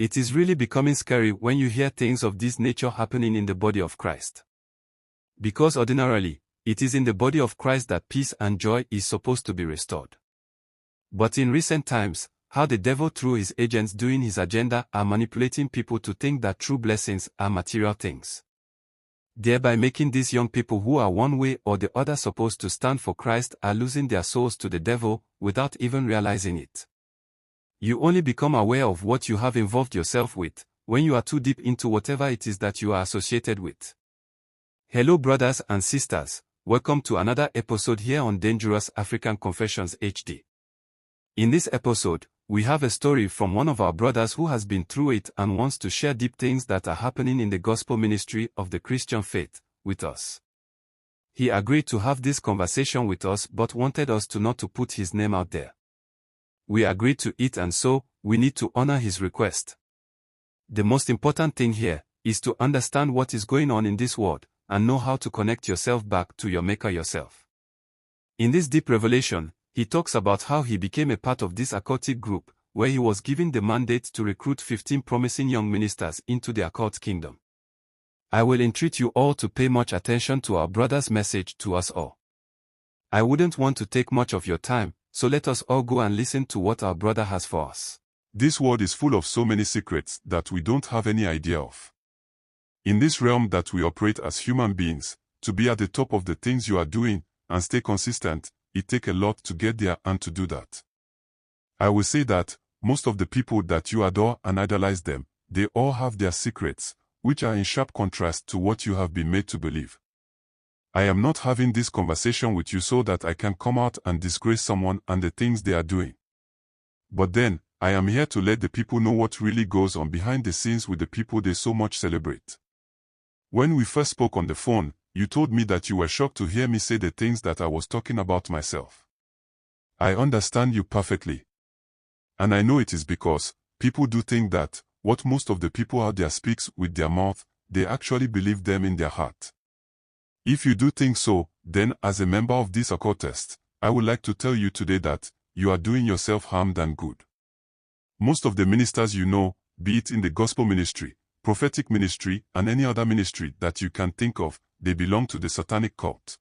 It is really becoming scary when you hear things of this nature happening in the body of Christ. Because ordinarily, it is in the body of Christ that peace and joy is supposed to be restored. But in recent times, how the devil through his agents doing his agenda are manipulating people to think that true blessings are material things, thereby making these young people who are one way or the other supposed to stand for Christ are losing their souls to the devil without even realizing it. You only become aware of what you have involved yourself with when you are too deep into whatever it is that you are associated with. Hello brothers and sisters, welcome to another episode here on Dangerous African Confessions HD. In this episode, we have a story from one of our brothers who has been through it and wants to share deep things that are happening in the gospel ministry of the Christian faith with us. He agreed to have this conversation with us but wanted us to not to put his name out there. We agreed to it, and so we need to honor his request. The most important thing here is to understand what is going on in this world and know how to connect yourself back to your Maker yourself. In this deep revelation, he talks about how he became a part of this occultic group, where he was given the mandate to recruit 15 promising young ministers into the occult kingdom. I will entreat you all to pay much attention to our brother's message to us all. I wouldn't want to take much of your time, so let us all go and listen to what our brother has for us. This world is full of so many secrets that we don't have any idea of. In this realm that we operate as human beings, to be at the top of the things you are doing and stay consistent, it takes a lot to get there and to do that. I will say that most of the people that you adore and idolize them, they all have their secrets, which are in sharp contrast to what you have been made to believe. I am not having this conversation with you so that I can come out and disgrace someone and the things they are doing. But then, I am here to let the people know what really goes on behind the scenes with the people they so much celebrate. When we first spoke on the phone, you told me that you were shocked to hear me say the things that I was talking about myself. I understand you perfectly. And I know it is because people do think that what most of the people out there speaks with their mouth, they actually believe them in their heart. If you do think so, then as a member of this occultist, I would like to tell you today that you are doing yourself harm than good. Most of the ministers you know, be it in the gospel ministry, prophetic ministry, and any other ministry that you can think of, they belong to the satanic cult.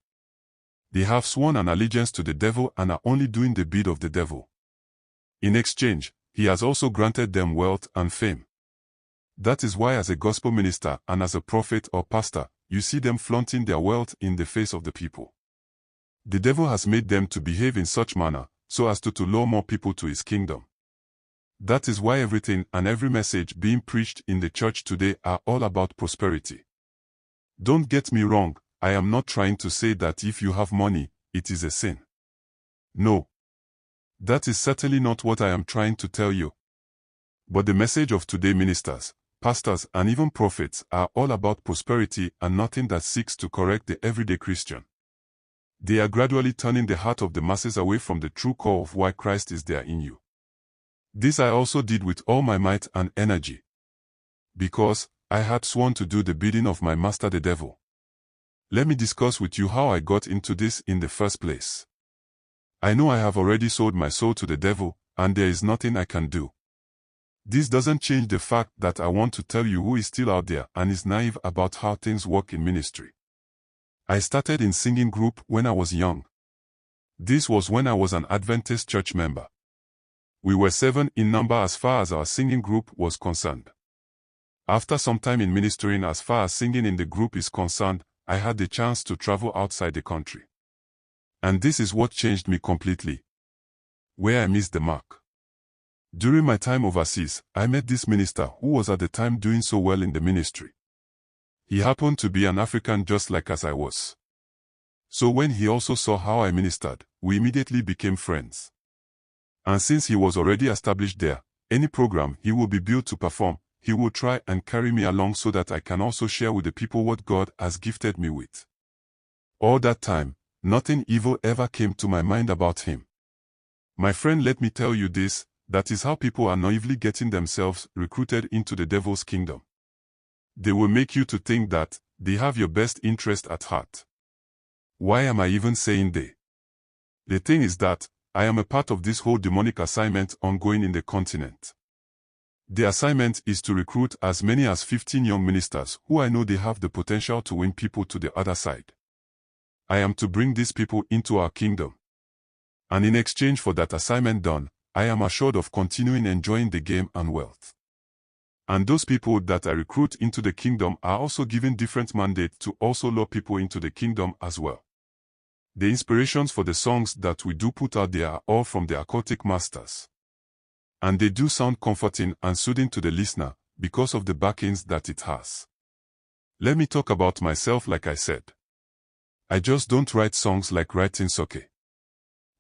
They have sworn an allegiance to the devil and are only doing the bid of the devil. In exchange, he has also granted them wealth and fame. That is why as a gospel minister and as a prophet or pastor, you see them flaunting their wealth in the face of the people. The devil has made them to behave in such manner, so as to lure more people to his kingdom. That is why everything and every message being preached in the church today are all about prosperity. Don't get me wrong, I am not trying to say that if you have money, it is a sin. No. That is certainly not what I am trying to tell you. But the message of today ministers, pastors and even prophets are all about prosperity and nothing that seeks to correct the everyday Christian. They are gradually turning the heart of the masses away from the true core of why Christ is there in you. This I also did with all my might and energy. Because I had sworn to do the bidding of my master the devil. Let me discuss with you how I got into this in the first place. I know I have already sold my soul to the devil, and there is nothing I can do. This doesn't change the fact that I want to tell you who is still out there and is naive about how things work in ministry. I started in singing group when I was young. This was when I was an Adventist church member. We were 7 in number as far as our singing group was concerned. After some time in ministering as far as singing in the group is concerned, I had the chance to travel outside the country. And this is what changed me completely. Where I missed the mark. During my time overseas, I met this minister who was at the time doing so well in the ministry. He happened to be an African just like as I was. So when he also saw how I ministered, we immediately became friends. And since he was already established there, any program he will be built to perform, he will try and carry me along so that I can also share with the people what God has gifted me with. All that time, nothing evil ever came to my mind about him. My friend, let me tell you this, that is how people are naively getting themselves recruited into the devil's kingdom. They will make you to think that they have your best interest at heart. Why am I even saying they? The thing is that I am a part of this whole demonic assignment ongoing in the continent. The assignment is to recruit as many as 15 young ministers who I know they have the potential to win people to the other side. I am to bring these people into our kingdom. And in exchange for that assignment done, I am assured of continuing enjoying the game and wealth. And those people that I recruit into the kingdom are also given different mandates to also lure people into the kingdom as well. The inspirations for the songs that we do put out there are all from the occultic masters. And they do sound comforting and soothing to the listener because of the backings that it has. Let me talk about myself like I said. I just don't write songs like writing sake.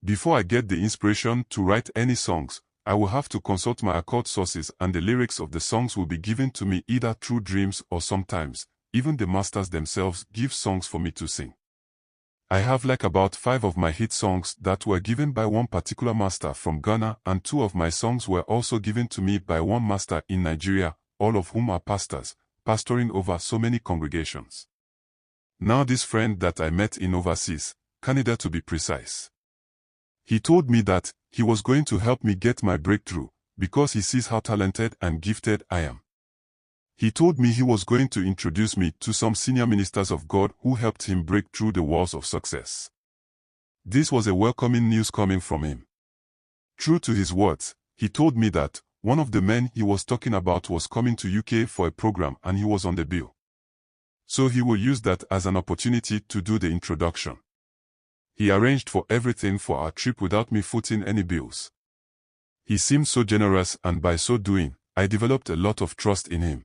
Before I get the inspiration to write any songs, I will have to consult my occult sources, and the lyrics of the songs will be given to me either through dreams or sometimes, even the masters themselves give songs for me to sing. I have like about 5 of my hit songs that were given by one particular master from Ghana, and 2 of my songs were also given to me by one master in Nigeria, all of whom are pastors, pastoring over so many congregations. Now this friend that I met in overseas, Canada to be precise, he told me that he was going to help me get my breakthrough because he sees how talented and gifted I am. He told me he was going to introduce me to some senior ministers of God who helped him break through the walls of success. This was a welcoming news coming from him. True to his words, he told me that one of the men he was talking about was coming to UK for a program and he was on the bill. So he will use that as an opportunity to do the introduction. He arranged for everything for our trip without me footing any bills. He seemed so generous, and by so doing, I developed a lot of trust in him.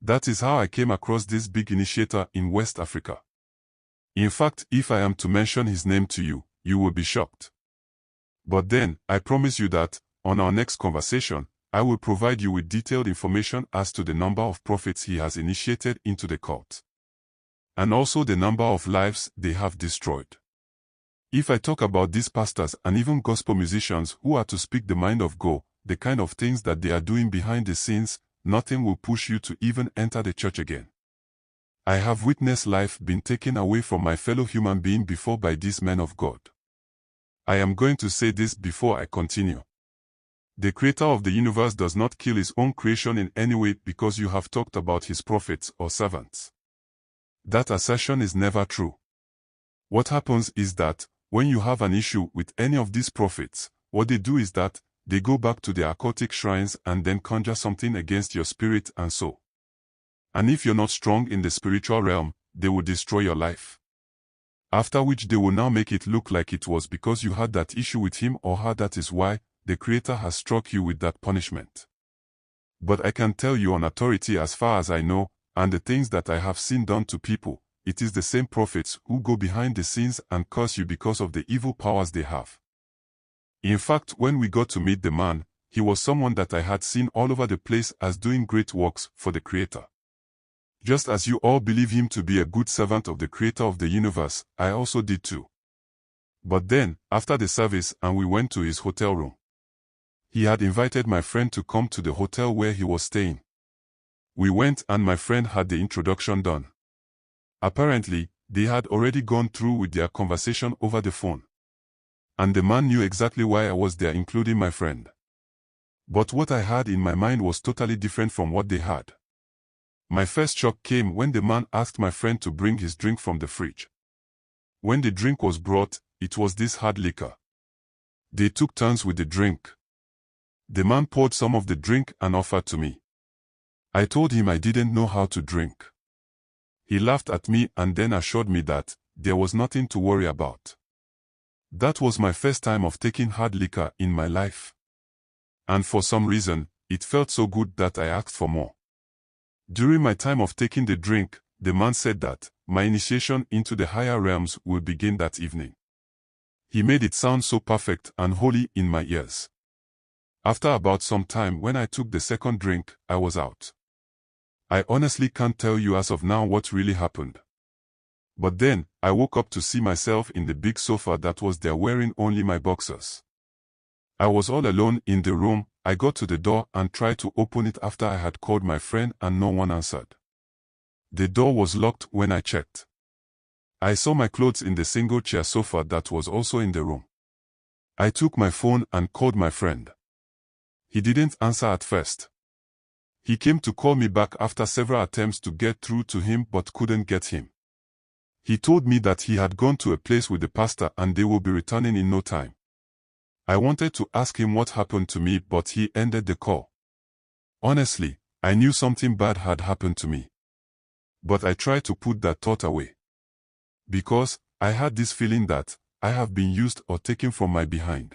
That is how I came across this big initiator in West Africa. In fact, if I am to mention his name to you, you will be shocked. But then, I promise you that, on our next conversation, I will provide you with detailed information as to the number of prophets he has initiated into the cult. And also the number of lives they have destroyed. If I talk about these pastors and even gospel musicians who are to speak the mind of God, the kind of things that they are doing behind the scenes, nothing will push you to even enter the church again. I have witnessed life being taken away from my fellow human being before by these men of God. I am going to say this before I continue. The creator of the universe does not kill his own creation in any way because you have talked about his prophets or servants. That assertion is never true. What happens is that, when you have an issue with any of these prophets, what they do is that, they go back to their occultic shrines and then conjure something against your spirit and soul. And if you're not strong in the spiritual realm, they will destroy your life. After which they will now make it look like it was because you had that issue with him or her, that is why the Creator has struck you with that punishment. But I can tell you on authority, as far as I know, and the things that I have seen done to people, it is the same prophets who go behind the scenes and curse you because of the evil powers they have. In fact, when we got to meet the man, he was someone that I had seen all over the place as doing great works for the Creator. Just as you all believe him to be a good servant of the Creator of the universe, I also did too. But then, after the service and we went to his hotel room, he had invited my friend to come to the hotel where he was staying. We went and my friend had the introduction done. Apparently, they had already gone through with their conversation over the phone. And the man knew exactly why I was there, including my friend. But what I had in my mind was totally different from what they had. My first shock came when the man asked my friend to bring his drink from the fridge. When the drink was brought, it was this hard liquor. They took turns with the drink. The man poured some of the drink and offered to me. I told him I didn't know how to drink. He laughed at me and then assured me that there was nothing to worry about. That was my first time of taking hard liquor in my life. And for some reason, it felt so good that I asked for more. During my time of taking the drink, the man said that my initiation into the higher realms will begin that evening. He made it sound so perfect and holy in my ears. After about some time, when I took the second drink, I was out. I honestly can't tell you as of now what really happened. But then, I woke up to see myself in the big sofa that was there wearing only my boxers. I was all alone in the room. I got to the door and tried to open it after I had called my friend and no one answered. The door was locked when I checked. I saw my clothes in the single chair sofa that was also in the room. I took my phone and called my friend. He didn't answer at first. He came to call me back after several attempts to get through to him but couldn't get him. He told me that he had gone to a place with the pastor and they will be returning in no time. I wanted to ask him what happened to me, but he ended the call. Honestly, I knew something bad had happened to me. But I tried to put that thought away. Because I had this feeling that I have been used or taken from my behind.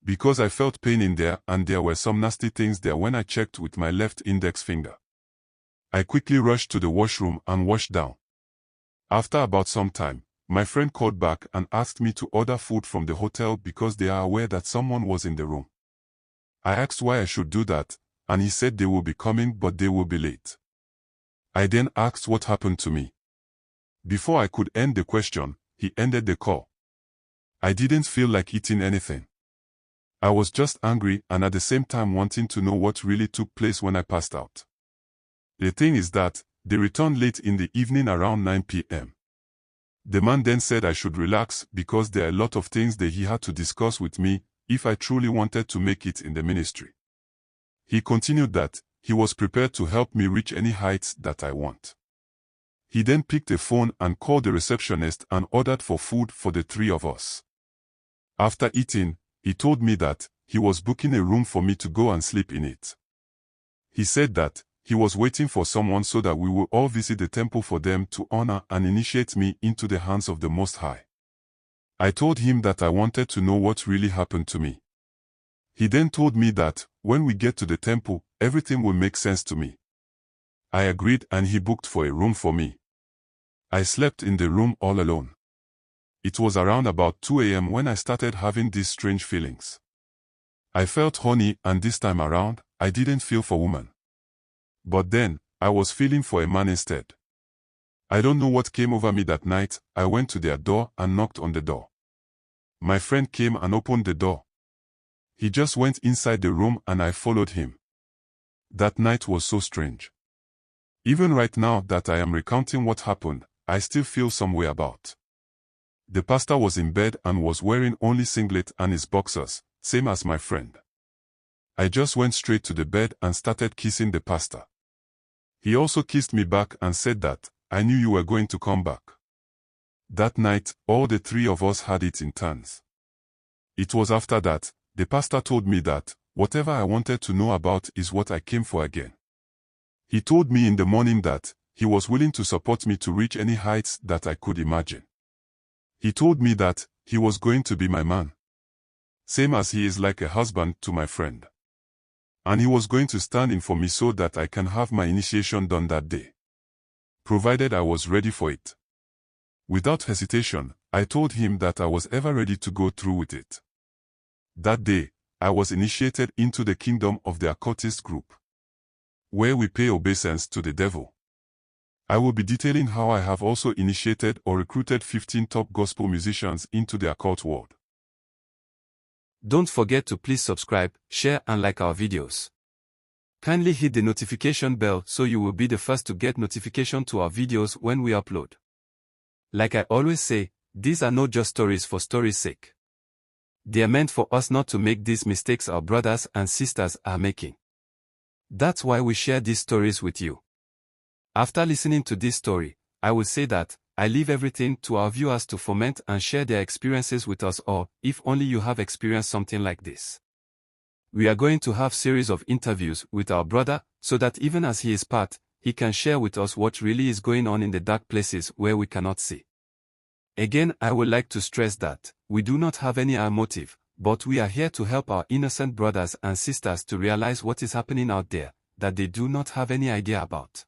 Because I felt pain in there and there were some nasty things there when I checked with my left index finger. I quickly rushed to the washroom and washed down. After about some time, my friend called back and asked me to order food from the hotel because they are aware that someone was in the room. I asked why I should do that, and he said they will be coming but they will be late. I then asked what happened to me. Before I could end the question, he ended the call. I didn't feel like eating anything. I was just angry and at the same time wanting to know what really took place when I passed out. The thing is that they returned late in the evening around 9 p.m. The man then said I should relax because there are a lot of things that he had to discuss with me if I truly wanted to make it in the ministry. He continued that he was prepared to help me reach any heights that I want. He then picked a phone and called the receptionist and ordered for food for the three of us. After eating, he told me that he was booking a room for me to go and sleep in it. He said that he was waiting for someone so that we will all visit the temple for them to honor and initiate me into the hands of the Most High. I told him that I wanted to know what really happened to me. He then told me that when we get to the temple, everything will make sense to me. I agreed and he booked for a room for me. I slept in the room all alone. It was around about 2 a.m. when I started having these strange feelings. I felt horny and this time around, I didn't feel for women. But then, I was feeling for a man instead. I don't know what came over me that night. I went to their door and knocked on the door. My friend came and opened the door. He just went inside the room and I followed him. That night was so strange. Even right now that I am recounting what happened, I still feel some way about. The pastor was in bed and was wearing only singlet and his boxers, same as my friend. I just went straight to the bed and started kissing the pastor. He also kissed me back and said that, I knew you were going to come back. That night, all the three of us had it in turns. It was after that, the pastor told me that, whatever I wanted to know about is what I came for again. He told me in the morning that, he was willing to support me to reach any heights that I could imagine. He told me that, he was going to be my man. Same as he is like a husband to my friend. And he was going to stand in for me so that I can have my initiation done that day. Provided I was ready for it. Without hesitation, I told him that I was ever ready to go through with it. That day, I was initiated into the kingdom of the occultist group, where we pay obeisance to the devil. I will be detailing how I have also initiated or recruited 15 top gospel musicians into the occult world. Don't forget to please subscribe, share and like our videos. Kindly hit the notification bell so you will be the first to get notification to our videos when we upload. Like I always say, these are not just stories for story's sake. They are meant for us not to make these mistakes our brothers and sisters are making. That's why we share these stories with you. After listening to this story, I will say that, I leave everything to our viewers to foment and share their experiences with us all, if only you have experienced something like this. We are going to have series of interviews with our brother, so that even as he is part, he can share with us what really is going on in the dark places where we cannot see. Again, I would like to stress that, we do not have any motive, but we are here to help our innocent brothers and sisters to realize what is happening out there, that they do not have any idea about,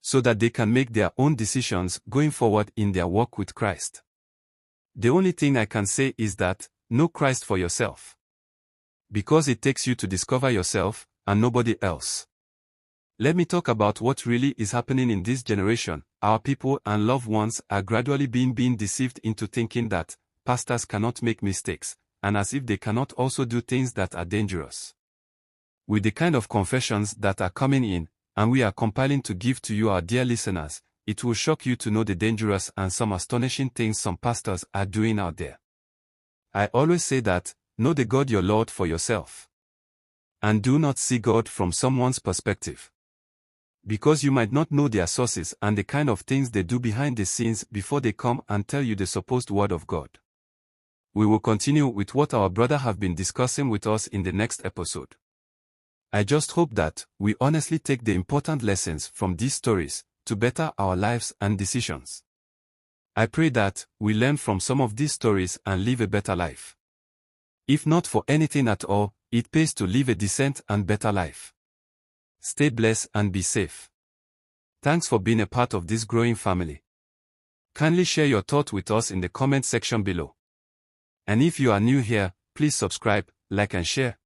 so that they can make their own decisions going forward in their walk with Christ. The only thing I can say is that, know Christ for yourself. Because it takes you to discover yourself, and nobody else. Let me talk about what really is happening in this generation. Our people and loved ones are gradually being deceived into thinking that pastors cannot make mistakes, and as if they cannot also do things that are dangerous. With the kind of confessions that are coming in, and we are compiling to give to you our dear listeners, it will shock you to know the dangerous and some astonishing things some pastors are doing out there. I always say that, know the God your Lord for yourself. and do not see God from someone's perspective. Because you might not know their sources and the kind of things they do behind the scenes before they come and tell you the supposed word of God. We will continue with what our brother have been discussing with us in the next episode. I just hope that we honestly take the important lessons from these stories to better our lives and decisions. I pray that we learn from some of these stories and live a better life. If not for anything at all, it pays to live a decent and better life. Stay blessed and be safe. Thanks for being a part of this growing family. Kindly share your thought with us in the comment section below. And if you are new here, please subscribe, like and share.